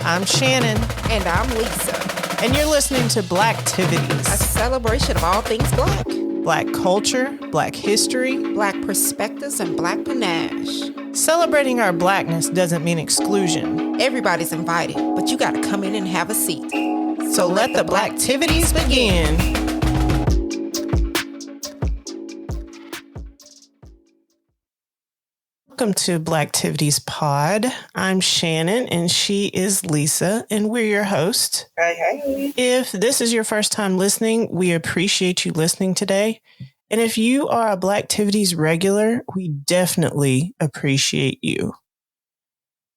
I'm Shannon. And I'm Lisa. And you're listening to Blacktivities, a celebration of all things Black. Black culture, Black history, Black perspectives, and Black panache. Celebrating our Blackness doesn't mean exclusion. Everybody's invited, but you gotta come in and have a seat. So let the Blacktivities begin. Welcome to Blacktivities Pod. I'm Shannon and she is Lisa and we're your hosts. Hey. If this is your first time listening, we appreciate you listening today. And if you are a Blacktivities regular, we definitely appreciate you.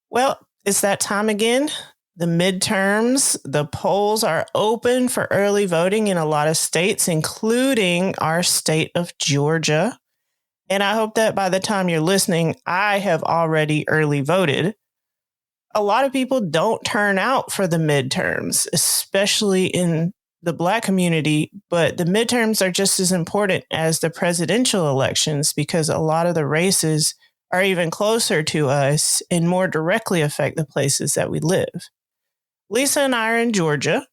Well, it's that time again. The midterms, the polls are open for early voting in a lot of states, including our state of Georgia. And I hope that by the time you're listening, I have already early voted. A lot of people don't turn out for the midterms, especially in the Black community, but the midterms are just as important as the presidential elections because a lot of the races are even closer to us and more directly affect the places that we live. Lisa and I are in Georgia,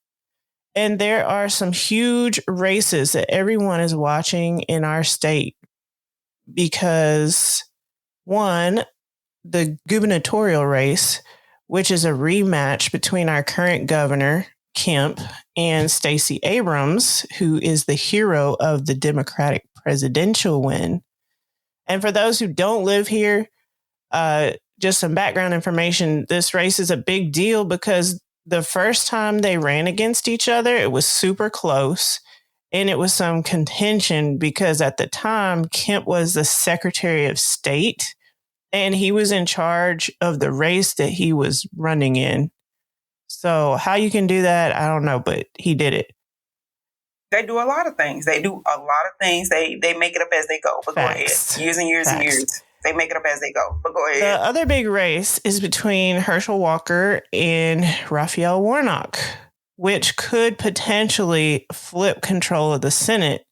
and there are some huge races that everyone is watching in our state. Because one, the gubernatorial race, which is a rematch between our current governor, Kemp, and Stacey Abrams, who is the hero of the Democratic presidential win. And for those who don't live here, just some background information, this race is a big deal because the first time they ran against each other, it was super close. And it was some contention because at the time, Kemp was the Secretary of State and he was in charge of the race that he was running in. So how you can do that, I don't know, but he did it. They do a lot of things. They make it up as they go. But Facts. Go ahead. Years and years and years. They make it up as they go. But go ahead. The other big race is between Herschel Walker and Raphael Warnock, which could potentially flip control of the Senate.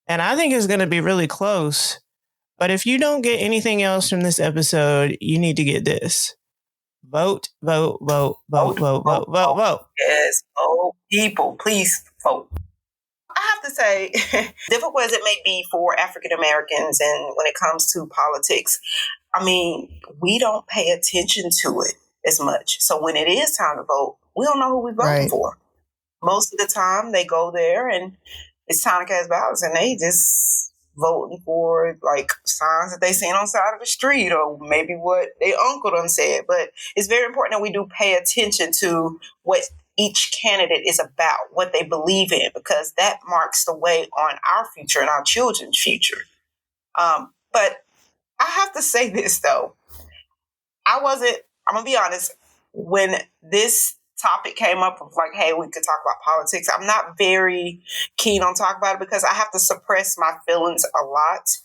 And I think it's going to be really close. But if you don't get anything else from this episode, you need to get this. Vote, vote, vote, vote, vote, vote, vote, vote. Yes, vote. People, please vote. I have to say, difficult as it may be for African Americans and when it comes to politics, I mean, we don't pay attention to it as much. So when it is time to vote, we don't know who we're voting for. Most of the time, they go there and it's time to cast ballots, and they just voting for like signs that they seen on the side of the street, or maybe what their uncle done said. But it's very important that we do pay attention to what each candidate is about, what they believe in, because that marks the way on our future and our children's future. But I have to say this though, I'm gonna be honest, when this topic came up of like, hey, we could talk about politics, I'm not very keen on talking about it because I have to suppress my feelings a lot,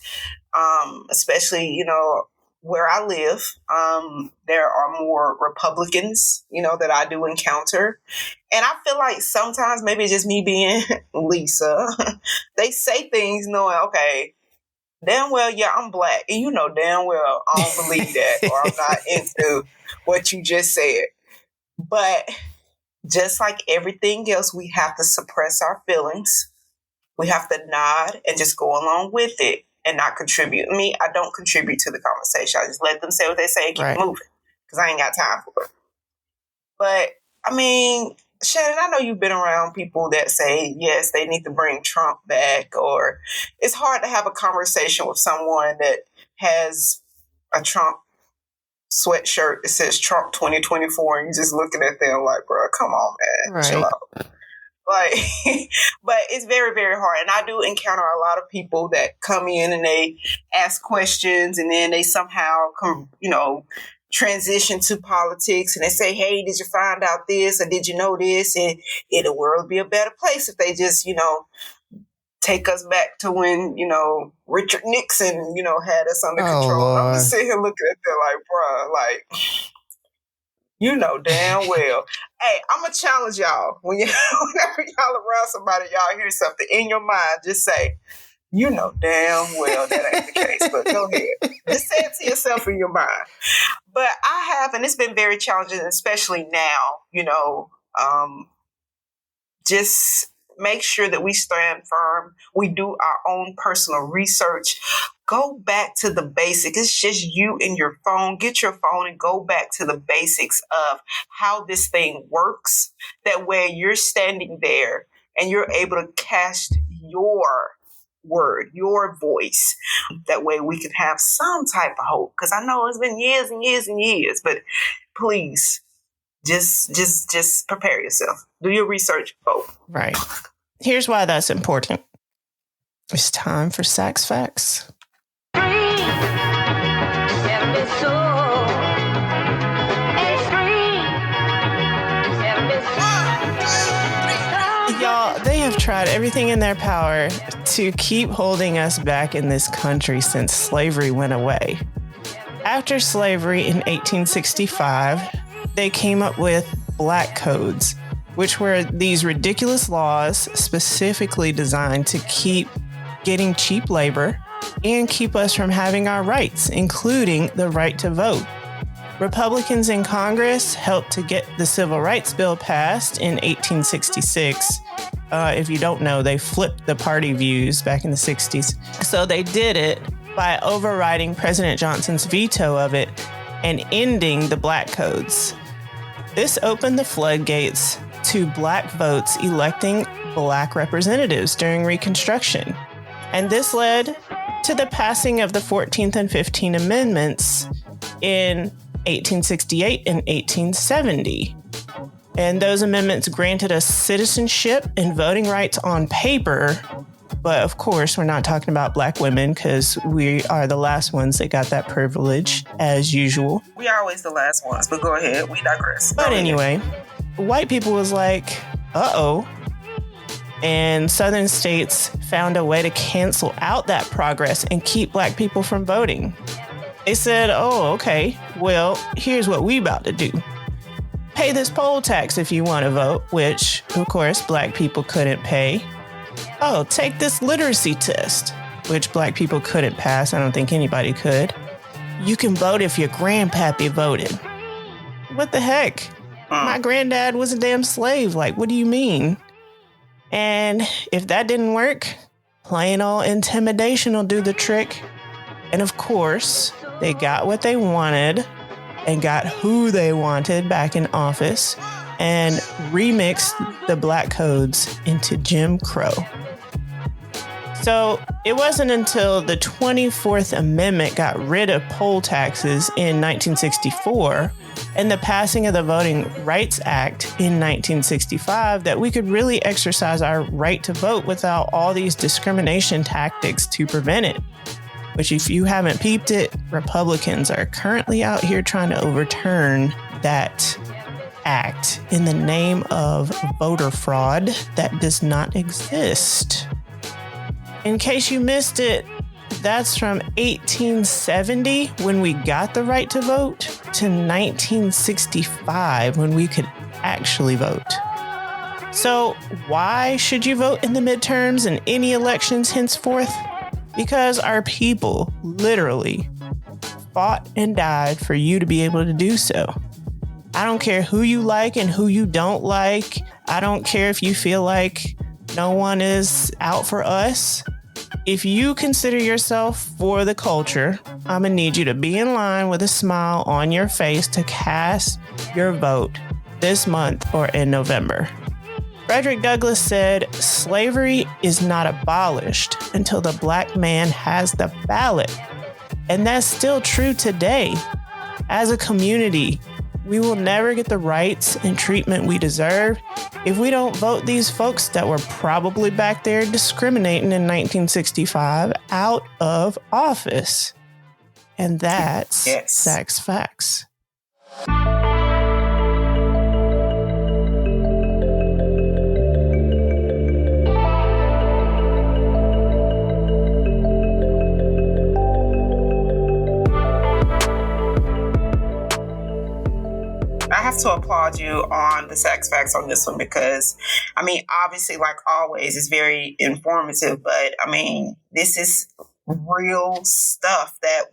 especially, where I live. There are more Republicans, that I do encounter. And I feel like sometimes, maybe it's just me being Lisa, they say things knowing, okay, damn well, yeah, I'm Black. And you know damn well I don't believe that or I'm not into what you just said. But just like everything else, we have to suppress our feelings. We have to nod and just go along with it and not contribute. Me, I don't contribute to the conversation. I just let them say what they say and keep moving because I ain't got time for it. But, I mean, Shannon, I know you've been around people that say, yes, they need to bring Trump back, or it's hard to have a conversation with someone that has a Trump sweatshirt that says Trump 2024 and you're just looking at them like, bro, come on, man, chill out. Like, but it's very, very hard. And I do encounter a lot of people that come in and they ask questions and then they somehow transition to politics and they say, hey, did you find out this or did you know this? And the world would be a better place if they just, take us back to when, Richard Nixon, had us under control. Lord. I'm just sitting here looking at them like, bruh, like, damn well. Hey, I'm going to challenge y'all. Whenever y'all around somebody, y'all hear something in your mind, just say, You know damn well that ain't the case, but go ahead. Just say it to yourself in your mind. But I have, and it's been very challenging, especially now, just make sure that we stand firm. We do our own personal research. Go back to the basics. It's just you and your phone. Get your phone and go back to the basics of how this thing works. That way you're standing there and you're able to cast your word, your voice. That way we can have some type of hope. Because I know it's been years and years and years, but please just prepare yourself. Do your research, vote. Right. Here's why that's important. It's time for Sax Facts. Y'all, they have tried everything in their power to keep holding us back in this country since slavery went away. After slavery in 1865, they came up with black codes, which were these ridiculous laws specifically designed to keep getting cheap labor and keep us from having our rights, including the right to vote. Republicans in Congress helped to get the Civil Rights Bill passed in 1866. If you don't know, they flipped the party views back in the 60s. So they did it by overriding President Johnson's veto of it and ending the black codes. This opened the floodgates to black votes electing black representatives during Reconstruction. And this led to the passing of the 14th and 15th Amendments in 1868 and 1870. And those amendments granted us citizenship and voting rights on paper. But of course, we're not talking about black women because we are the last ones that got that privilege, as usual. We are always the last ones, but go ahead. We digress. But anyway, white people was like, uh-oh. And southern states found a way to cancel out that progress and keep black people from voting. They said, oh, okay, well, here's what we about to do. Pay this poll tax if you want to vote, which, of course, black people couldn't pay. Oh, take this literacy test, which black people couldn't pass. I don't think anybody could. You can vote if your grandpappy voted. What the heck? My granddad was a damn slave. Like, what do you mean? And if that didn't work, plain old intimidation will do the trick. And of course, they got what they wanted and got who they wanted back in office and remixed the black codes into Jim Crow. So it wasn't until the 24th Amendment got rid of poll taxes in 1964 and the passing of the Voting Rights Act in 1965 that we could really exercise our right to vote without all these discrimination tactics to prevent it. Which, if you haven't peeped it, Republicans are currently out here trying to overturn that act in the name of voter fraud that does not exist. In case you missed it, that's from 1870 when we got the right to vote to 1965 when we could actually vote. So why should you vote in the midterms and any elections henceforth? Because our people literally fought and died for you to be able to do so. I don't care who you like and who you don't like. I don't care if you feel like no one is out for us. If you consider yourself for the culture, I'm gonna need you to be in line with a smile on your face to cast your vote this month or in November. Frederick Douglass said, slavery is not abolished until the black man has the ballot. And that's still true today. As a community, we will never get the rights and treatment we deserve if we don't vote these folks that were probably back there discriminating in 1965 out of office. And that's Sax Facts. to applaud you on the sex facts on this one because, I mean, obviously, like always, it's very informative, but I mean, this is real stuff that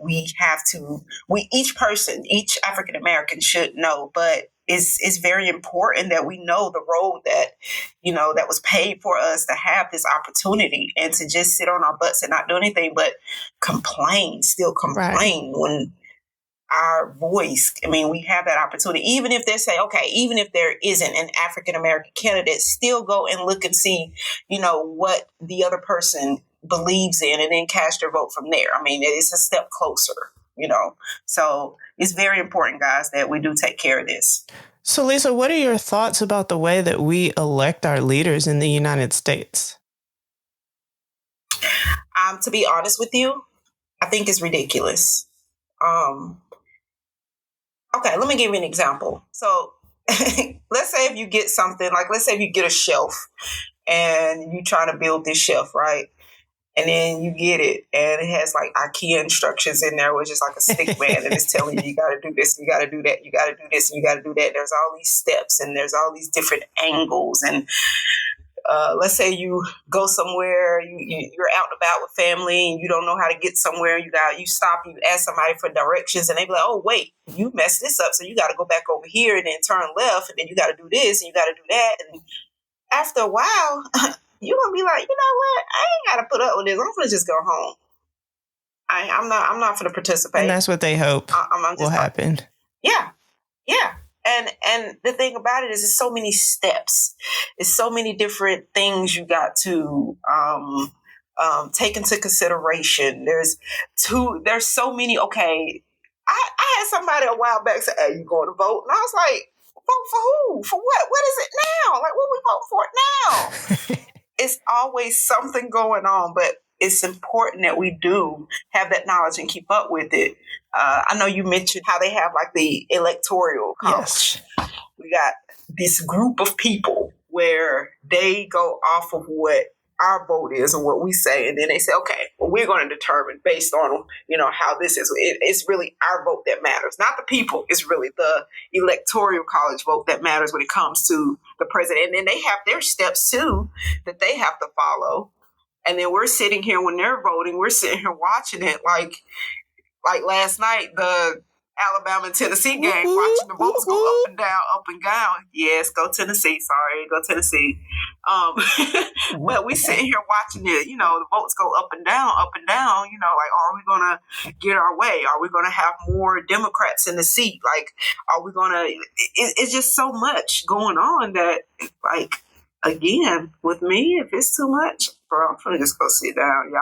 each person, each African American should know, but it's very important that we know the road that, that was paid for us to have this opportunity and to just sit on our butts and not do anything but still complain when our voice, I mean, we have that opportunity, even if they say, okay, even if there isn't an African-American candidate, still go and look and see, what the other person believes in and then cast your vote from there. I mean, it's a step closer, so it's very important, guys, that we do take care of this. So, Lisa, what are your thoughts about the way that we elect our leaders in the United States? To be honest with you, I think it's ridiculous. Okay, let me give you an example. So let's say if you get something, like let's say if you get a shelf and you're trying to build this shelf, right? And then you get it and it has like IKEA instructions in there, which is like a stick man and it's telling you got to do this, you got to do that, you got to do this, and you got to do that. There's all these steps and there's all these different angles. And let's say you go somewhere, you're out and about with family and you don't know how to get somewhere. You stop and you ask somebody for directions and they be like, oh, wait, you messed this up. So you got to go back over here and then turn left. And then you got to do this and you got to do that. And after a while, you're going to be like, you know what? I ain't got to put up with this. I'm going to just go home. I'm not going to participate. And that's what they hope will happen. Yeah. Yeah. And the thing about it is it's so many steps. It's so many different things you got to take into consideration. There's so many. Okay, I had somebody a while back say, hey, you going to vote? And I was like, vote for who? For what? What is it now? Like, what we vote for now? It's always something going on, but it's important that we do have that knowledge and keep up with it. I know you mentioned how they have like the electoral college. Yes. We got this group of people where they go off of what our vote is and what we say. And then they say, okay, well, we're going to determine based on, how this is. It's really our vote that matters, not the people. It's really the electoral college vote that matters when it comes to the president. And then they have their steps too that they have to follow. And then we're sitting here when they're voting, we're sitting here watching it like last night, the Alabama and Tennessee game, watching the votes go up and down. Yes, go Tennessee. Sorry, go Tennessee. But we sitting here watching it, the votes go up and down, like, are we going to get our way? Are we going to have more Democrats in the seat? Like, are we going to, it's just so much going on that, like, again, with me, if it's too much, bro, I'm gonna just go sit down.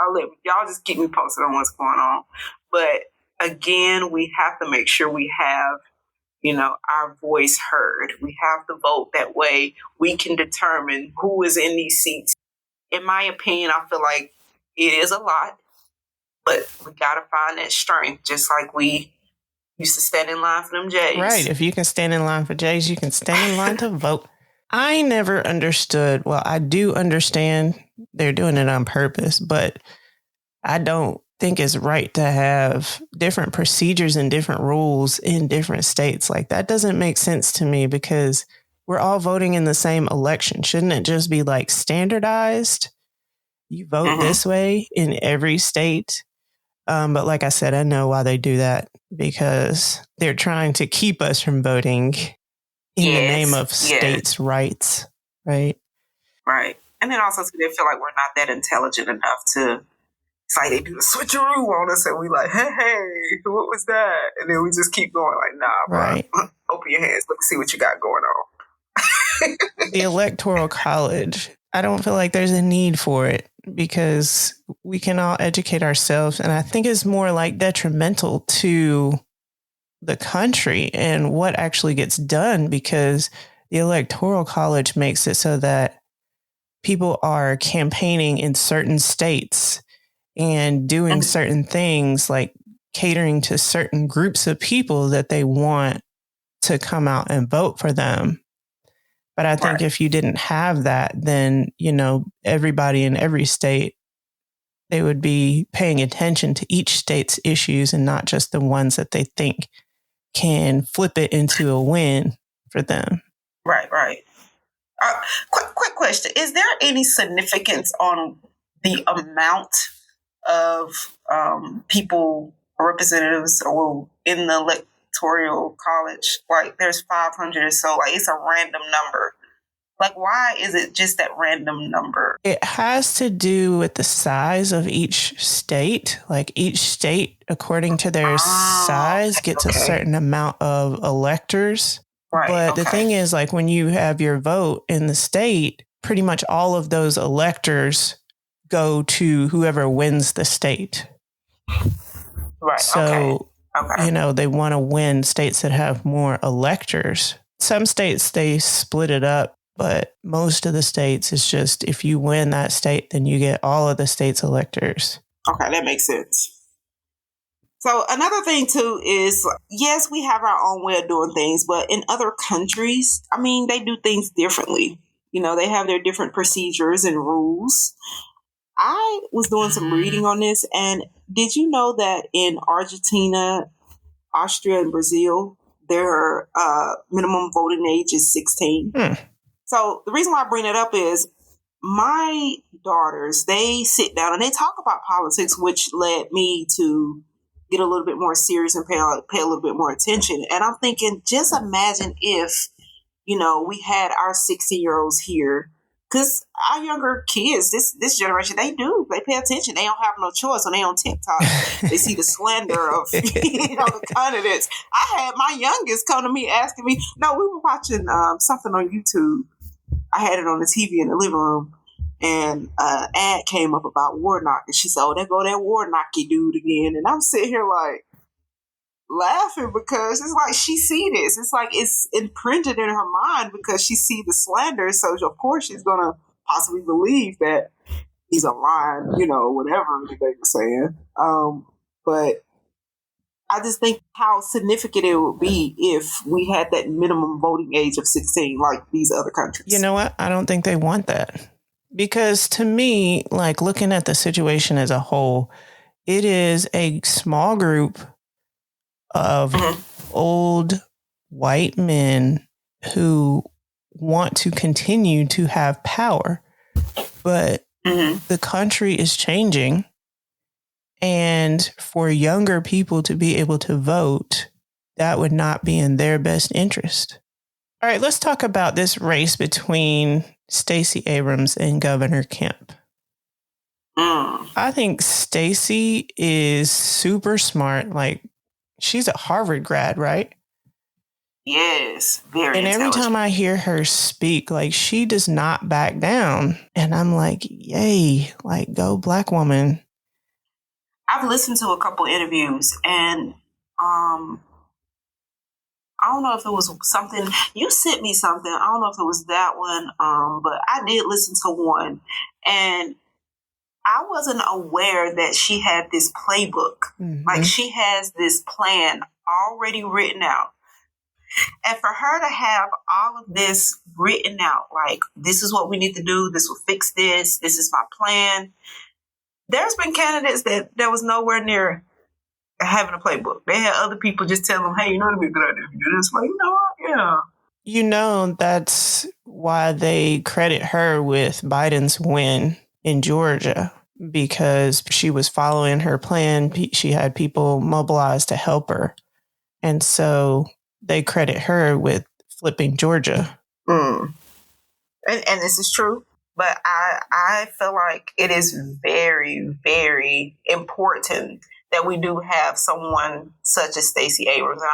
Y'all just keep me posted on what's going on. But again, we have to make sure we have, our voice heard. We have to vote. That way we can determine who is in these seats. In my opinion, I feel like it is a lot, but we got to find that strength, just like we used to stand in line for them J's. Right. If you can stand in line for J's, you can stand in line to vote. I never understood. Well, I do understand they're doing it on purpose, but I don't think it's right to have different procedures and different rules in different states. Like, that doesn't make sense to me because we're all voting in the same election. Shouldn't it just be like standardized? You vote this way in every state. But like I said, I know why they do that, because they're trying to keep us from voting in the name of states' rights, right? Right. And then also, they feel like we're not that intelligent enough to, it's like they do a switcheroo on us and we like, hey, what was that? And then we just keep going like, nah, bro, right. Open your hands, let me see what you got going on. The Electoral College, I don't feel like there's a need for it because we can all educate ourselves. And I think it's more like detrimental to the country and what actually gets done, because the Electoral College makes it so that people are campaigning in certain states and doing certain things, like catering to certain groups of people that they want to come out and vote for them. But I think if you didn't have that, then, everybody in every state, they would be paying attention to each state's issues and not just the ones that they think can flip it into a win for them. Right. Quick question. Is there any significance on the amount of people, representatives, or in the electoral college? Like, there's 500 or so. Like, it's a random number. Like, why is it just that random number? It has to do with the size of each state. Like, each state, according to their size, gets a certain amount of electors. Right. But the thing is, like, when you have your vote in the state, pretty much all of those electors go to whoever wins the state. Right. So, you know, they want to win states that have more electors. Some states, they split it up. But most of the states, it's just if you win that state, then you get all of the state's electors. Okay, that makes sense. So another thing, too, is, yes, we have our own way of doing things, but in other countries, I mean, they do things differently. You know, they have their different procedures and rules. I was doing some reading on this, and did you know that in Argentina, Austria, and Brazil, their minimum voting age is 16? So the reason why I bring it up is my daughters, they sit down and they talk about politics, which led me to get a little bit more serious and pay a little bit more attention. And I'm thinking, just imagine if, you know, we had our 16-year-olds here, because our younger kids, this generation, they pay attention. They don't have no choice when they on TikTok. They see the slander of the candidates. I had my youngest come to me asking me, no, we were watching something on YouTube. I had it on the TV in the living room, and an ad came up about Warnock, and she said, "Oh, there go that Warnocky dude again." And I'm sitting here like laughing, because it's like she see this. It's like it's imprinted in her mind because she see the slander, so of course she's gonna possibly believe that he's a lying, whatever they were saying. But I just think how significant it would be if we had that minimum voting age of 16 like these other countries. You know what? I don't think they want that. Because to me, like, looking at the situation as a whole, it is a small group of old white men who want to continue to have power. But the country is changing. And for younger people to be able to vote, that would not be in their best interest. All right, let's talk about this race between Stacey Abrams and Governor Kemp. I think Stacey is super smart. Like, she's a Harvard grad, right? Yes, very And every time I hear her speak, like, she does not back down. And I'm like, yay, like, go Black woman. I've listened to a couple interviews, and I don't know if it was something, you sent me something, I don't know if it was that one, but I did listen to one, and I wasn't aware that she had this playbook. Like, she has this plan already written out. And for her to have all of this written out, like, this is what we need to do, this will fix this is my plan. There's been candidates that was nowhere near having a playbook. They had other people just tell them, hey, it'd be a good idea if you do this. Like, you know what? Yeah. That's why they credit her with Biden's win in Georgia, because she was following her plan. She had people mobilized to help her. And so they credit her with flipping Georgia. And this is true. But I feel like it is very, very important that we do have someone such as Stacey Abrams. And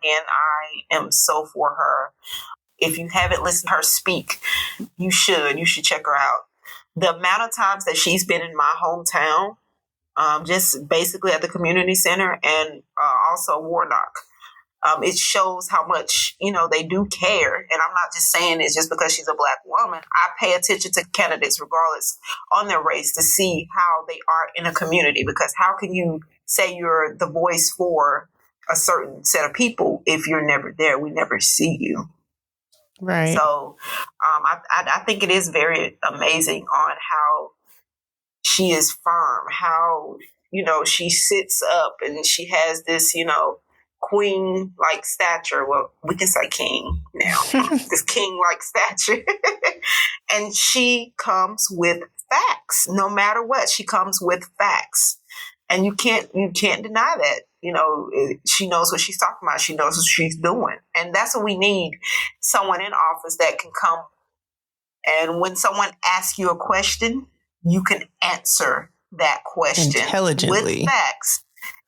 again, I am so for her. If you haven't listened to her speak, you should. You should check her out. The amount of times that she's been in my hometown, just basically at the community center, and also Warnock. It shows how much, they do care. And I'm not just saying it's just because she's a Black woman. I pay attention to candidates regardless on their race to see how they are in a community, because how can you say you're the voice for a certain set of people if you're never there? We never see you. Right. So I think it is very amazing on how she is firm, how, she sits up and she has this, queen-like stature. Well, we can say king now. This king-like stature. And she comes with facts. No matter what, she comes with facts. And you can't deny that. You know, she knows what she's talking about. She knows what she's doing. And that's what we need. Someone in office that can come, and when someone asks you a question, you can answer that question intelligently, with facts,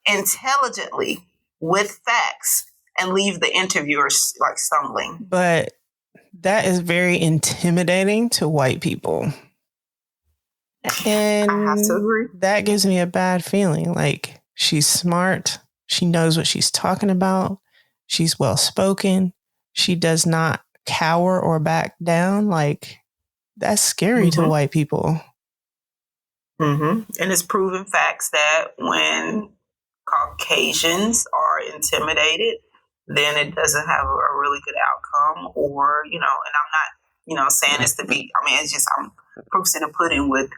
intelligently, with facts, and leave the interviewers like stumbling. But that is very intimidating to white people. And I have to agree. That gives me a bad feeling. Like, she's smart. She knows what she's talking about. She's well spoken. She does not cower or back down. Like, that's scary to white people. And it's proven facts that when Caucasians are intimidated, then it doesn't have a really good outcome. Or, you know, and I'm not, saying this to be, it's just, I'm proofs in the pudding with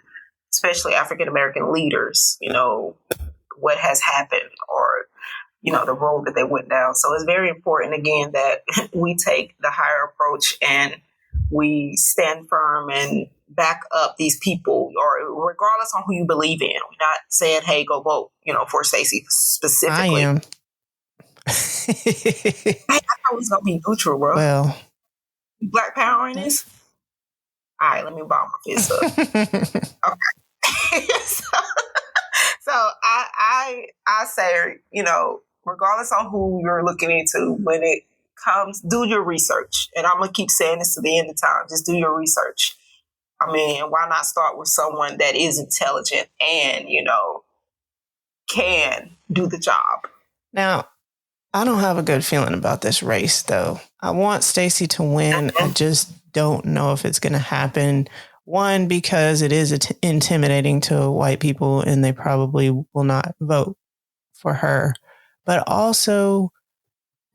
especially African-American leaders, what has happened, or, the road that they went down. So it's very important, again, that we take the higher approach and we stand firm and back up these people, or regardless on who you believe in. We're not saying, hey, go vote, for Stacey specifically. I am. I thought it was going to be neutral, bro. Well. Black power in this? All right, let me bomb my fist up. Okay. so I say, regardless on who you're looking into, when it comes, do your research. And I'm going to keep saying this to the end of time. Just do your research. Why not start with someone that is intelligent and, can do the job? Now, I don't have a good feeling about this race, though. I want Stacey to win. I just don't know if it's going to happen. One, because it is intimidating to white people and they probably will not vote for her. But also,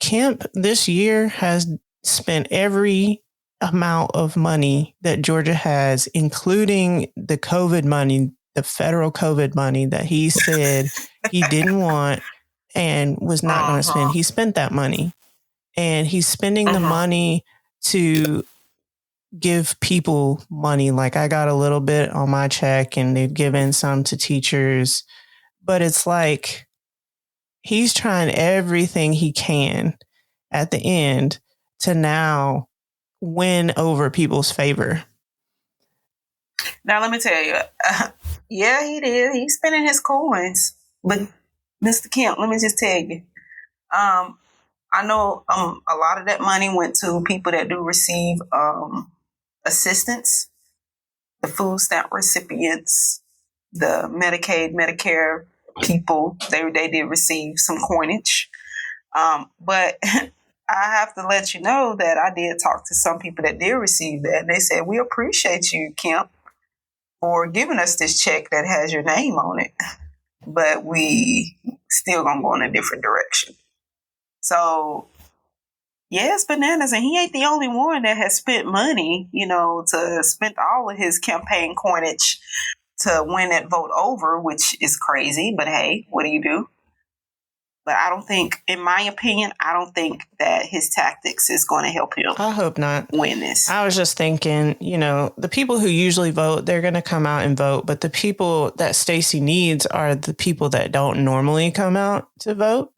Kemp this year has spent every amount of money that Georgia has, including the COVID money, the federal COVID money that he said he didn't want and was not going to spend. He spent that money, and he's spending the money to give people money. Like, I got a little bit on my check and they've given some to teachers, but it's like he's trying everything he can at the end to now win over people's favor. Now, let me tell you, yeah, he did. He's spending his coins. But Mr. Kemp, let me just tell you, I know a lot of that money went to people that do receive assistance, the food stamp recipients, the Medicaid, Medicare people. They did receive some coinage. But I have to let you know that I did talk to some people that did receive that. And they said, we appreciate you, Kemp, for giving us this check that has your name on it. But we still going to go in a different direction. So, yeah, it's bananas. And he ain't the only one that has spent money, to spend all of his campaign coinage to win that vote over, which is crazy. But hey, what do you do? But I don't think, in my opinion, that his tactics is going to help him. I hope not win this. I was just thinking, the people who usually vote, they're going to come out and vote. But the people that Stacey needs are the people that don't normally come out to vote.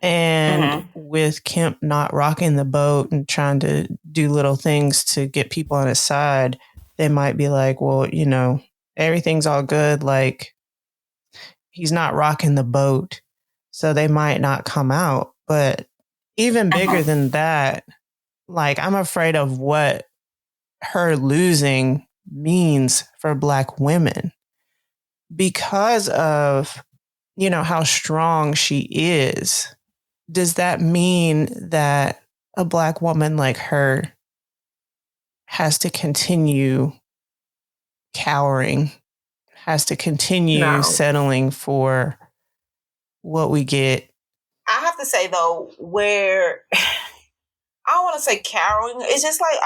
And with Kemp not rocking the boat and trying to do little things to get people on his side, they might be like, well, everything's all good. Like, he's not rocking the boat. So they might not come out. But even bigger than that, like, I'm afraid of what her losing means for Black women because of, how strong she is. Does that mean that a Black woman like her has to continue cowering, has to continue settling for what we get? I have to say, though, where I don't want to say cowering. It's just like,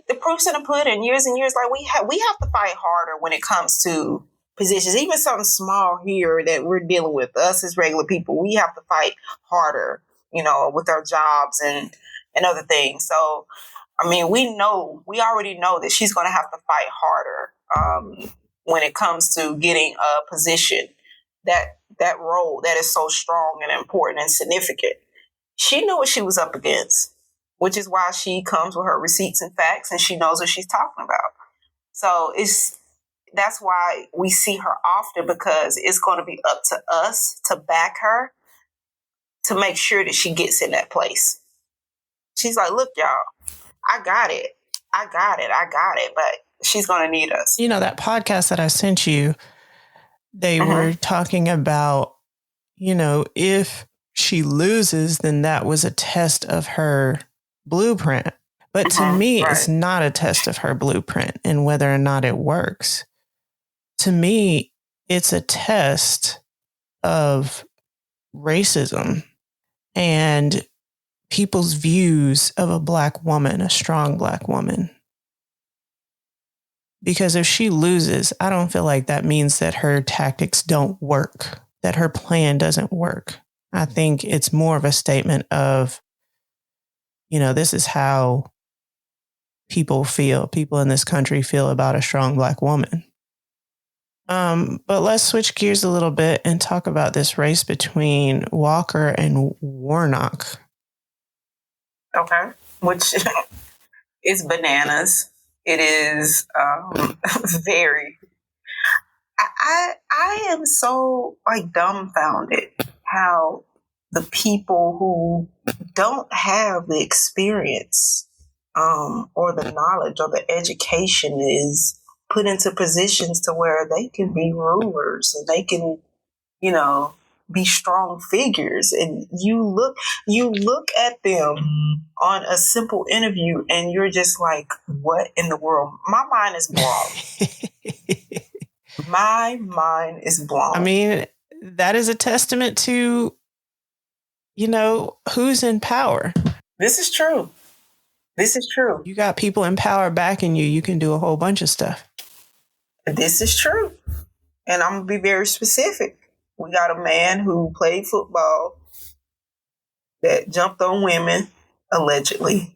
the proof's in the pudding. Years and years, like we have to fight harder when it comes to positions, even something small here that we're dealing with, us as regular people, we have to fight harder, with our jobs and other things. So, I mean, we already know that she's going to have to fight harder when it comes to getting a position, that role that is so strong and important and significant. She knew what she was up against, which is why she comes with her receipts and facts, and she knows what she's talking about. So that's why we see her often, because it's going to be up to us to back her to make sure that she gets in that place. She's like, look, y'all, I got it. But she's going to need us. That podcast that I sent you, they were talking about, if she loses, then that was a test of her blueprint. But to me, it's not a test of her blueprint and whether or not it works. To me, it's a test of racism and people's views of a Black woman, a strong Black woman. Because if she loses, I don't feel like that means that her tactics don't work, that her plan doesn't work. I think it's more of a statement of, this is how people in this country feel about a strong Black woman. But let's switch gears a little bit and talk about this race between Walker and Warnock. Okay. Which is bananas. It is very. I am so dumbfounded how the people who don't have the experience or the knowledge or the education is put into positions to where they can be rulers and they can, be strong figures. And you look at them on a simple interview and you're just like, what in the world? My mind is blown. My mind is blown. I mean, that is a testament to, who's in power. This is true. You got people in power backing you. You can do a whole bunch of stuff. This is true. And I'm going to be very specific. We got a man who played football that jumped on women, allegedly,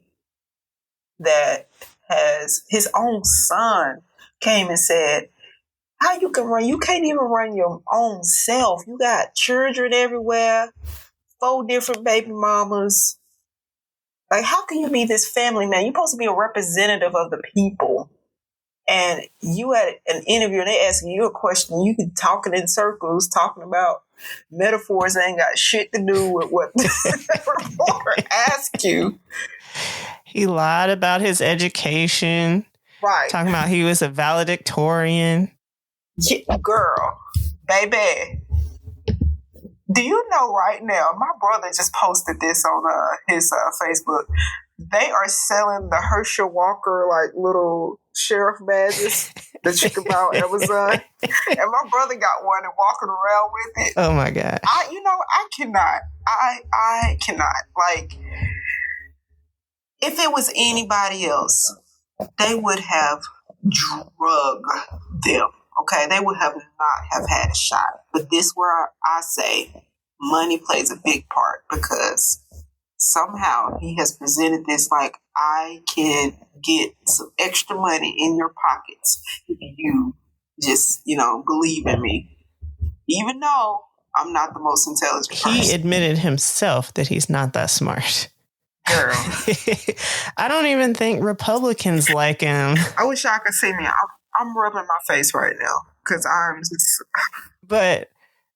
that has his own son came and said, how you can run? You can't even run your own self. You got children everywhere, 4 different baby mamas. Like, how can you be this family man? You're supposed to be a representative of the people. And you had an interview and they asking you a question. You can talking in circles, talking about metaphors that ain't got shit to do with what the reporter asked you. He lied about his education. Right. Talking about he was a valedictorian. Yeah, girl, baby. Do you know right now, my brother just posted this on his Facebook. They are selling the Herschel Walker, little sheriff badges that you can buy on Amazon. And my brother got one and walking around with it. Oh, my God. I cannot. I cannot. If it was anybody else, they would have drugged them. Okay? They would have not have had a shot. But this where I say money plays a big part, because somehow he has presented this like, I can get some extra money in your pockets if you just, believe in me. Even though I'm not the most intelligent person. He admitted himself that he's not that smart. Girl. I don't even think Republicans like him. I wish y'all could see me. I'm rubbing my face right now because I'm just... But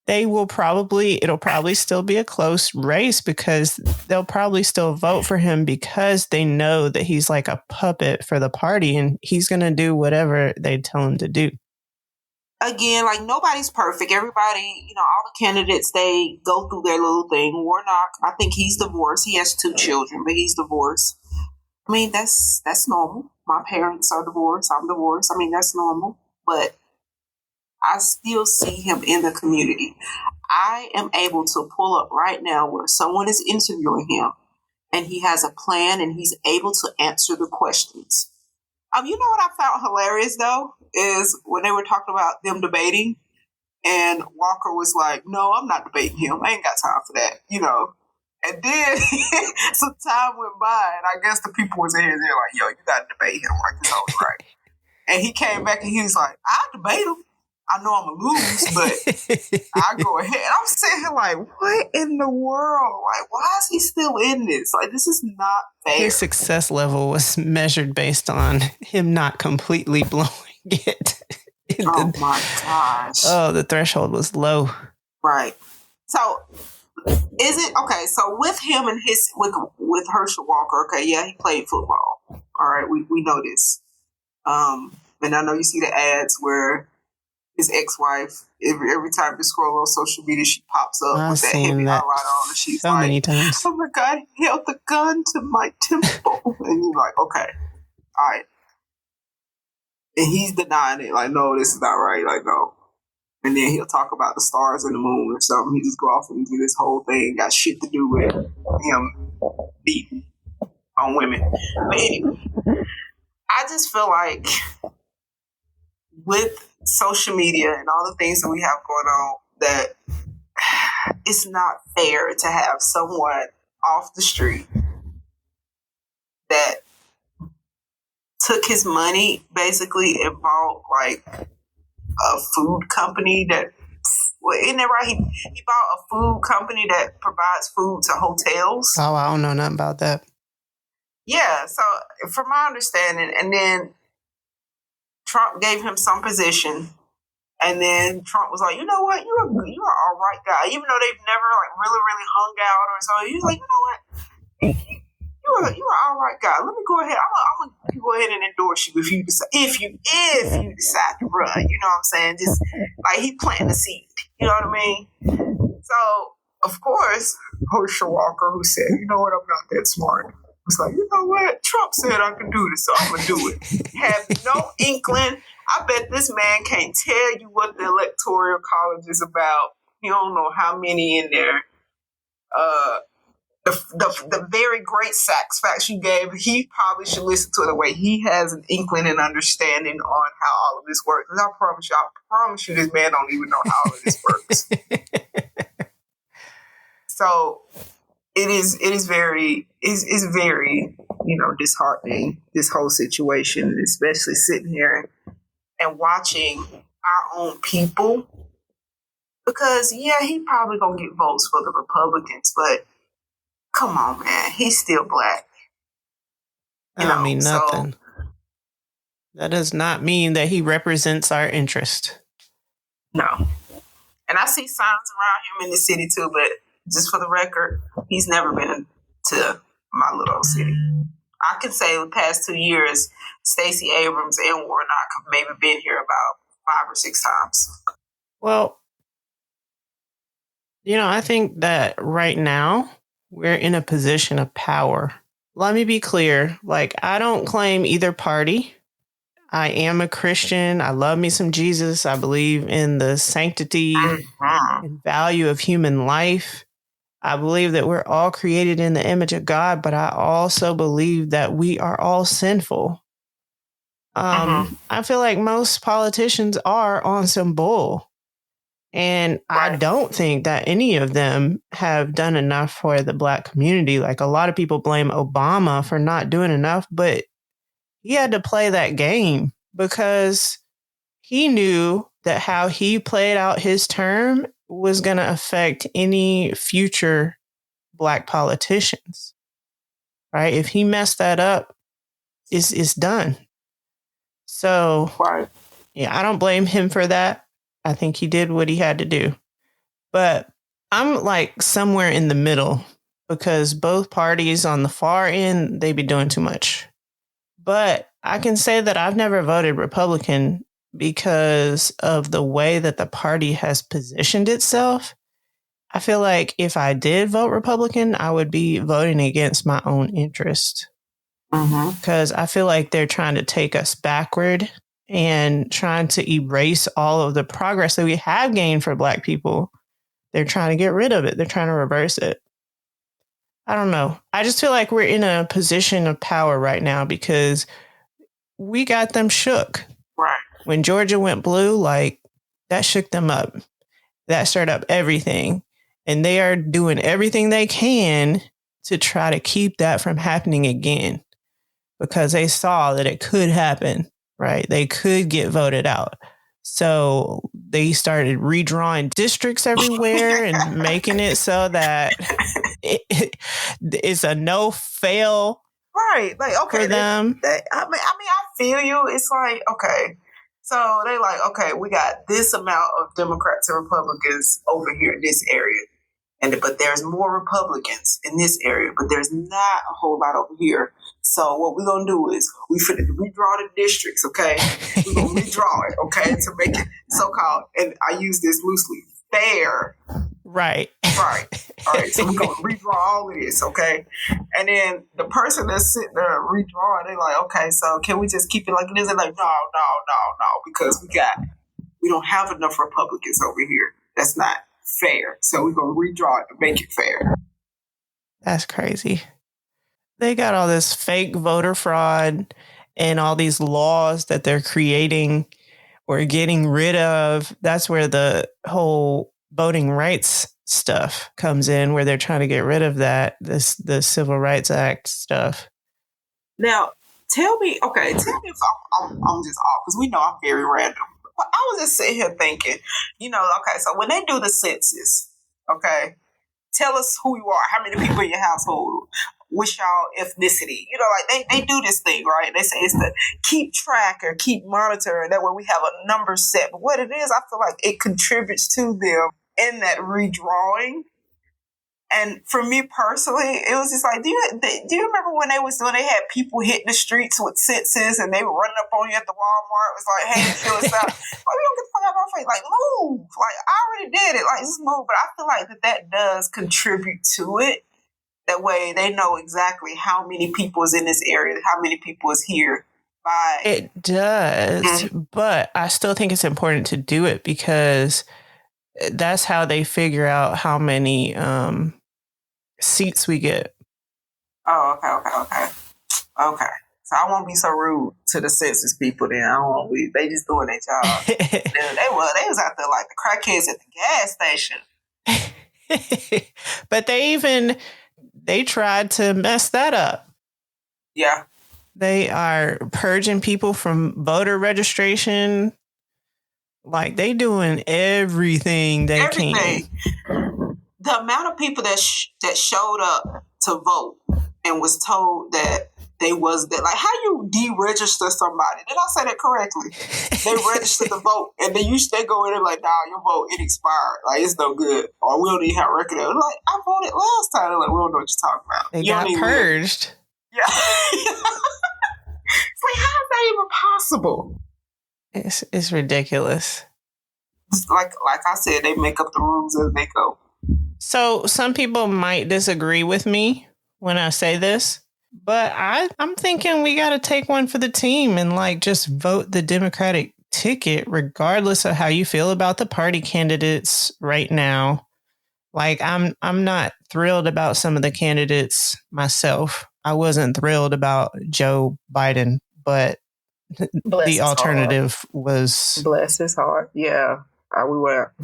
it'll probably still be a close race, because they'll probably still vote for him because they know that he's like a puppet for the party and he's going to do whatever they tell him to do. Again, nobody's perfect. Everybody, all the candidates, they go through their little thing. Warnock, I think he's divorced. He has 2 children, but he's divorced. I mean, that's normal. My parents are divorced. I'm divorced. I mean, that's normal. But I still see him in the community. I am able to pull up right now where someone is interviewing him and he has a plan and he's able to answer the questions. You know what I found hilarious though is when they were talking about them debating, and Walker was like, "No, I'm not debating him. I ain't got time for that." And then some time went by, and I guess the people was in here. They're like, "Yo, you got to debate him. Like this was right." And he came back and he was like, "I'll debate him. I know I'm gonna lose, but I go ahead." And I'm sitting here like, "What in the world? Like, why is he still in this? Like, this is not fair." His success level was measured based on him not completely blowing it. Oh my gosh! Oh, the threshold was low. Right. So. Is it okay? So with him and with Herschel Walker, okay, yeah, he played football. All right, we know this. And I know you see the ads where his ex-wife, every time you scroll on social media, she pops up with that heavy highlighter on, and she's so like, many times. "Oh my God, he held the gun to my temple," and you're like, "Okay, all right," and he's denying it, like, "No, this is not right," like, "No." And then he'll talk about the stars and the moon or something. He just go off and do this whole thing. Got shit to do with him beating on women. But anyway, I just feel like with social media and all the things that we have going on, that it's not fair to have someone off the street that took his money basically and bought like a food company that, well, isn't that right? He bought a food company that provides food to hotels. Oh, I don't know nothing about that. Yeah, so from my understanding, and then Trump gave him some position, and then Trump was like, "You know what? You're all right guy," even though they've never like really hung out or so. He was like, "You know what? You're all right guy. Let me go ahead. I'm gonna go ahead and endorse you if you decide to run." You know what I'm saying? Just like he planted the seed. You know what I mean? So of course, Herschel Walker, who said, "You know what? I'm not that smart," was like, "You know what? Trump said I can do this, so I'm gonna do it." Have no inkling. I bet this man can't tell you what the electoral college is about. You don't know how many in there. The very great sax facts you gave, he probably should listen to it the way he has an inkling and understanding on how all of this works. And I promise you, this man don't even know how all of this works. So it is very disheartening, this whole situation, especially sitting here and watching our own people. Because yeah, he probably gonna get votes for the Republicans, but come on, man, he's still black. I don't mean nothing. So, that does not mean that he represents our interest. No. And I see signs around him in the city too, but just for the record, he's never been to my little old city. I can say the past 2 years, Stacey Abrams and Warnock have maybe been here about 5 or 6 times. Well, I think that right now we're in a position of power. Let me be clear. Like, I don't claim either party. I am a Christian. I love me some Jesus. I believe in the sanctity and value of human life. I believe that we're all created in the image of God, but I also believe that we are all sinful. I feel like most politicians are on some bull. And I don't think that any of them have done enough for the Black community. Like, a lot of people blame Obama for not doing enough, but he had to play that game because he knew that how he played out his term was going to affect any future Black politicians. Right? If he messed that up, it's done. So, yeah, I don't blame him for that. I think he did what he had to do. But I'm like somewhere in the middle because both parties on the far end, they be doing too much. But I can say that I've never voted Republican because of the way that the party has positioned itself. I feel like if I did vote Republican, I would be voting against my own interest. Because I feel like they're trying to take us backward and trying to erase all of the progress that we have gained for Black people. They're trying to get rid of it. They're trying to reverse it. I don't know. I just feel like we're in a position of power right now because we got them shook. Right. When Georgia went blue, like that shook them up. That stirred up everything. And they are doing everything they can to try to keep that from happening again, because they saw that it could happen, right? They could get voted out. So they started redrawing districts everywhere and making it so that it's a no fail. Right. Like, okay. For them. I feel you. It's like, okay. So they like, okay, we got this amount of Democrats and Republicans over here in this area. But there's more Republicans in this area, but there's not a whole lot over here. So what we're going to do is we finna redraw the districts, okay? We're going to redraw it, okay? To make it so-called, and I use this loosely, fair. Right. Right. All right. So we're going to redraw all of this, okay? And then the person that's sitting there redrawing, they're like, okay, so can we just keep it like it is? They're like, no, because we don't have enough Republicans over here. That's not fair. So we're going to redraw it to make it fair. That's crazy. They got all this fake voter fraud and all these laws that they're creating or getting rid of. That's where the whole voting rights stuff comes in, where they're trying to get rid of the Civil Rights Act stuff. Now, tell me if I'm just off, because we know I'm very random. I was just sitting here thinking, okay, so when they do the census, okay, tell us who you are, how many people in your household, what's y'all ethnicity. Like they do this thing, right? They say it's to keep track or keep monitoring. That way we have a number set. But what it is, I feel like it contributes to them in that redrawing. And for me personally, it was just like, do you remember when they had people hitting the streets with census and they were running up on you at the Walmart? It was like, hey, fill us out. Like, we don't get the fuck out of our face. Like, move. Like, I already did it. Like, just move. But I feel like that does contribute to it. That way they know exactly how many people is in this area, how many people is here. It does. But I still think it's important to do it, because that's how they figure out how many seats we get. Oh, okay. So I won't be so rude to the census people then. I won't be. They just doing their job. they was out there like the crackheads at the gas station. But they tried to mess that up. Yeah. They are purging people from voter registration. Like, they doing everything they can. The amount of people that showed up to vote and was told that they was that, like, how you deregister somebody? Did I say that correctly? They registered to vote, and then they go in and like, nah, your vote, it expired. Like, it's no good. Or we don't even have a record of it. Like, I voted last time. They're like, we don't know what you're talking about. They got purged. Yeah. It's like, how is that even possible? It's ridiculous. Like I said, they make up the rules as they go. So some people might disagree with me when I say this, but I'm thinking we got to take one for the team and like just vote the Democratic ticket, regardless of how you feel about the party candidates right now. Like, I'm not thrilled about some of the candidates myself. I wasn't thrilled about Joe Biden, but the alternative was... Bless his heart. Yeah. We were.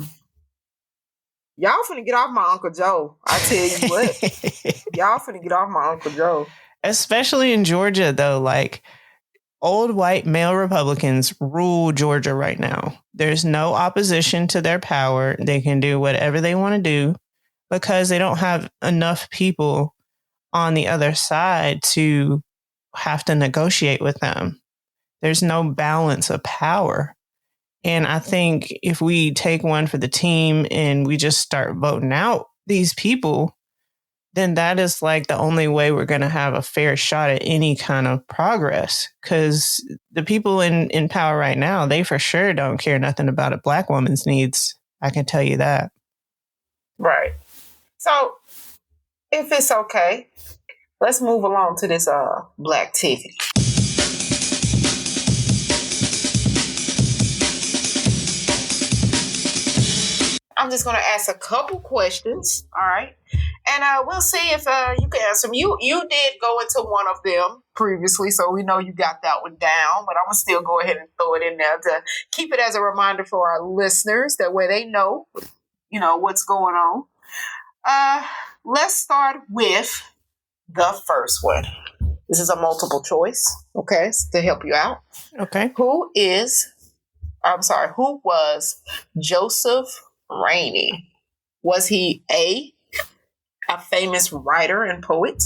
Y'all finna get off my Uncle Joe. I tell you what. Y'all finna get off my Uncle Joe. Especially in Georgia, though. Like, old white male Republicans rule Georgia right now. There's no opposition to their power. They can do whatever they want to do because they don't have enough people on the other side to have to negotiate with them. There's no balance of power. And I think if we take one for the team and we just start voting out these people, then that is like the only way we're going to have a fair shot at any kind of progress. Because the people in power right now, they for sure don't care nothing about a Black woman's needs. I can tell you that. Right. So if it's okay, let's move along to this Blacktivity. I'm just going to ask a couple questions, all right? And we'll see if you can answer them. You did go into one of them previously, so we know you got that one down. But I'm going to still go ahead and throw it in there to keep it as a reminder for our listeners. That way they know, what's going on. Let's start with the first one. This is a multiple choice, okay, to help you out. Okay. Who was Joseph Rainey? Was he A, a famous writer and poet?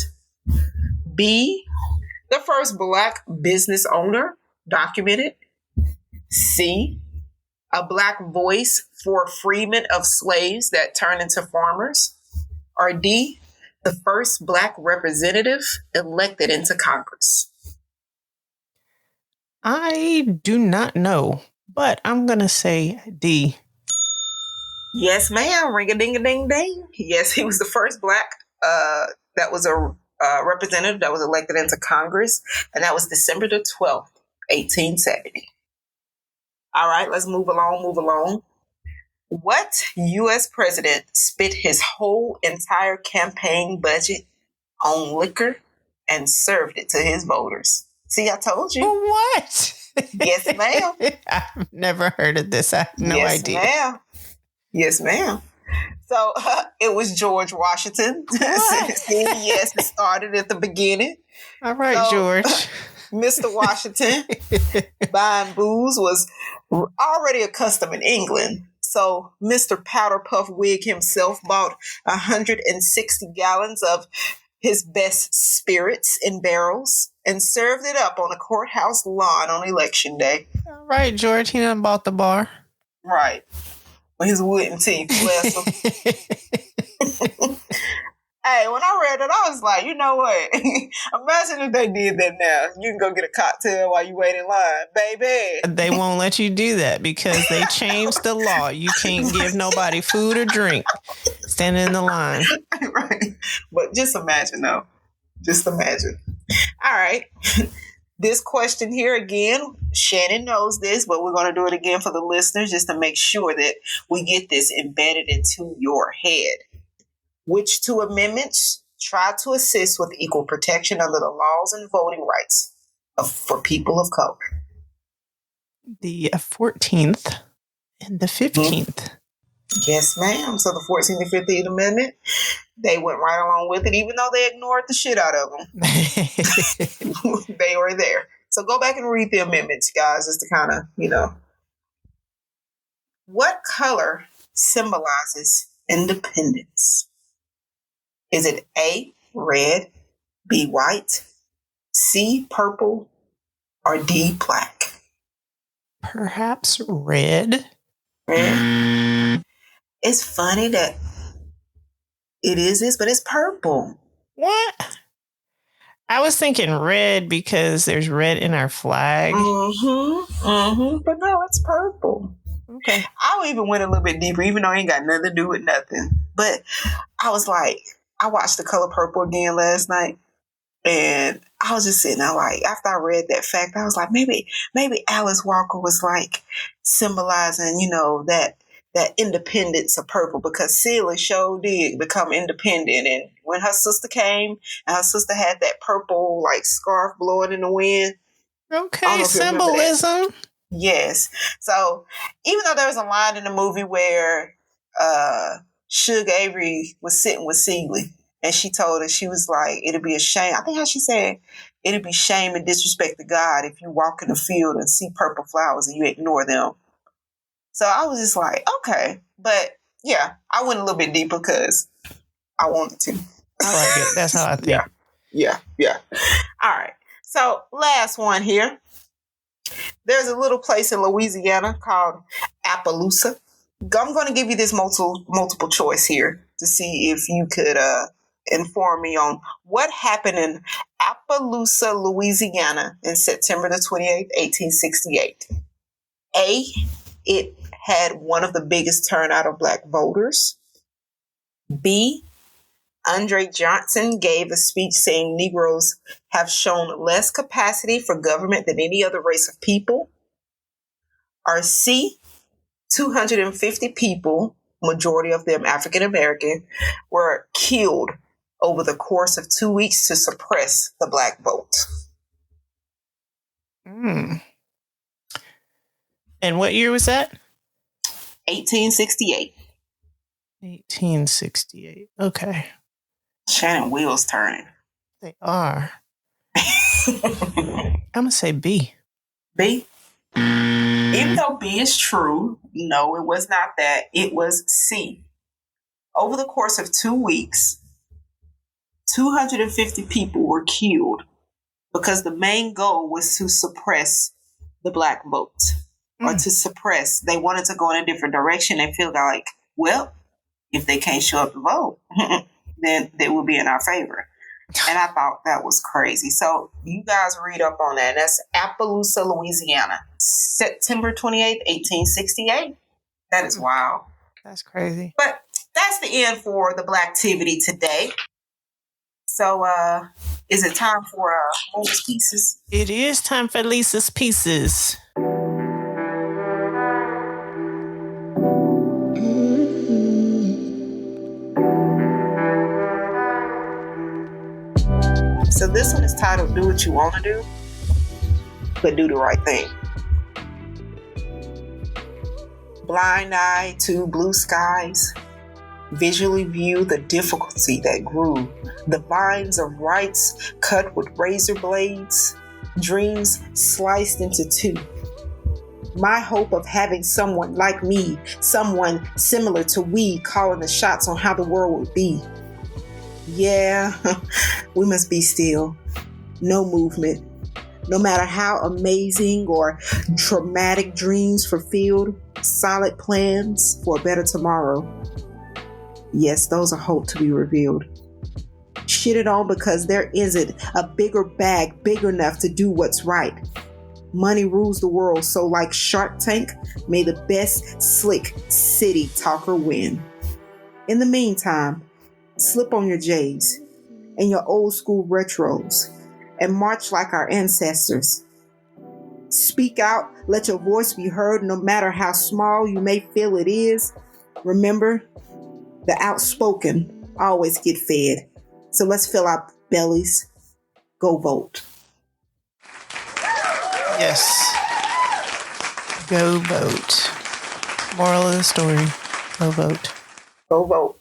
B, the first Black business owner documented? C, a Black voice for freedmen of slaves that turned into farmers? Or D, the first Black representative elected into Congress? I do not know, but I'm going to say D. Yes, ma'am. Ring a ding a ding ding. Yes, he was the first Black that was a representative that was elected into Congress, and that was December the 12th, 1870. All right, let's move along. What U.S. president spent his whole entire campaign budget on liquor and served it to his voters? See, I told you. What? Yes, ma'am. I've never heard of this. I have no idea. Yes, ma'am. So it was George Washington. Yes, it started at the beginning. All right, George. Mr. Washington buying booze was already accustomed in England. So Mr. Powder Puff Wig himself bought 160 gallons of his best spirits in barrels and served it up on a courthouse lawn on election day. All right, George. He done bought the bar. Right. With his wooden teeth. Bless him. Hey, when I read it, I was like, you know what? Imagine if they did that now. You can go get a cocktail while you wait in line. Baby. They won't let you do that because they changed the law. You can't give nobody food or drink standing in the line. Right. But just imagine, though. Just imagine. All right. This question here again, Shannon knows this, but we're going to do it again for the listeners just to make sure that we get this embedded into your head. Which two amendments try to assist with equal protection under the laws and voting rights for people of color? The 14th and the 15th. Yes, ma'am. So the 14th and 15th Amendment, they went right along with it, even though they ignored the shit out of them. They were there. So go back and read the amendments, guys, just to kind of, What color symbolizes independence? Is it A, red, B, white, C, purple, or D, black? Perhaps red. Red. It's funny that it is this, but it's purple. What? I was thinking red because there's red in our flag. But no, it's purple. Okay. I even went a little bit deeper, even though it ain't got nothing to do with nothing. But I was like, I watched The Color Purple again last night, and I was just sitting there like, after I read that fact, I was like, maybe Alice Walker was like symbolizing, that independence of purple, because Celia sure did become independent. And when her sister came and her sister had that purple like scarf blowing in the wind. Okay, symbolism. Yes. So even though there was a line in the movie where Suge Avery was sitting with Seeley and she told her, she was like, it'd be a shame. I think how she said, it'd be shame and disrespect to God if you walk in the field and see purple flowers and you ignore them. So I was just like, okay. But yeah, I went a little bit deeper because I wanted to. I like it. That's how I think. Yeah. All right. So last one here. There's a little place in Louisiana called Appaloosa. I'm going to give you this multiple choice here to see if you could inform me on what happened in Appaloosa, Louisiana in September the 28th, 1868. A, it had one of the biggest turnout of Black voters. B, Andre Johnson gave a speech saying Negroes have shown less capacity for government than any other race of people. Or C, 250 people majority of them African American, were killed over the course of 2 weeks to suppress the black vote. Mm. And what year was that? 1868. 1868. Okay. Shannon wheels turning. They are. I'm going to say B. B? Even though B is true, no, it was not that. It was C. Over the course of 2 weeks, 250 people were killed because the main goal was to suppress the black vote. Or to suppress. They wanted to go in a different direction and feel like, well, if they can't show up to vote, then they will be in our favor. And I thought that was crazy. So you guys read up on that. That's Appaloosa, Louisiana, September 28th, 1868. That is wild. That's crazy. But that's the end for the Blacktivity today. So is it time for Lisa's Pieces? It is time for Lisa's Pieces. So this one is titled Do What You Want to Do, but Do the Right Thing. Blind eye to blue skies, visually view the difficulty that grew, the vines of rights cut with razor blades, dreams sliced into two. My hope of having someone like me, someone similar to we, calling the shots on how the world would be. Yeah, we must be still. No movement. No matter how amazing or traumatic dreams fulfilled, solid plans for a better tomorrow. Yes, those are hope to be revealed. Shit it on because there isn't a bigger bag big enough to do what's right. Money rules the world, so like Shark Tank, may the best slick city talker win. In the meantime, slip on your J's and your old school retros and march like our ancestors. Speak out, let your voice be heard no matter how small you may feel it is. Remember, the outspoken always get fed. So let's fill our bellies. Go vote. Yes. Go vote. Moral of the story, go vote. Go vote.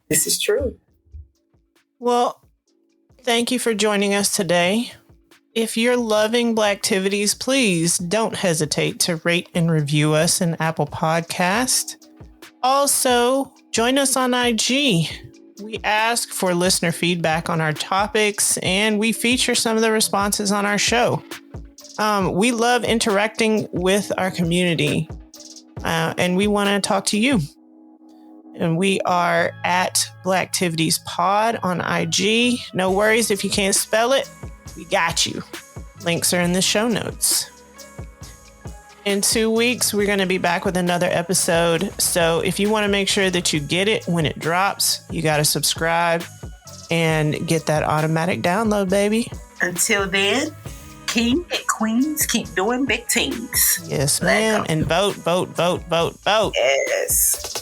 This is true. Well, thank you for joining us today. If you're loving Blacktivities, please don't hesitate to rate and review us in Apple Podcast. Also, join us on IG. We ask for listener feedback on our topics, and we feature some of the responses on our show. We love interacting with our community, and we want to talk to you. And we are at Blacktivities Pod on IG. No worries if you can't spell it. We got you. Links are in the show notes. In 2 weeks, we're going to be back with another episode. So if you want to make sure that you get it when it drops, you got to subscribe and get that automatic download, baby. Until then, king and queens keep doing big things. Yes, ma'am. And vote, vote, vote, vote, vote. Yes.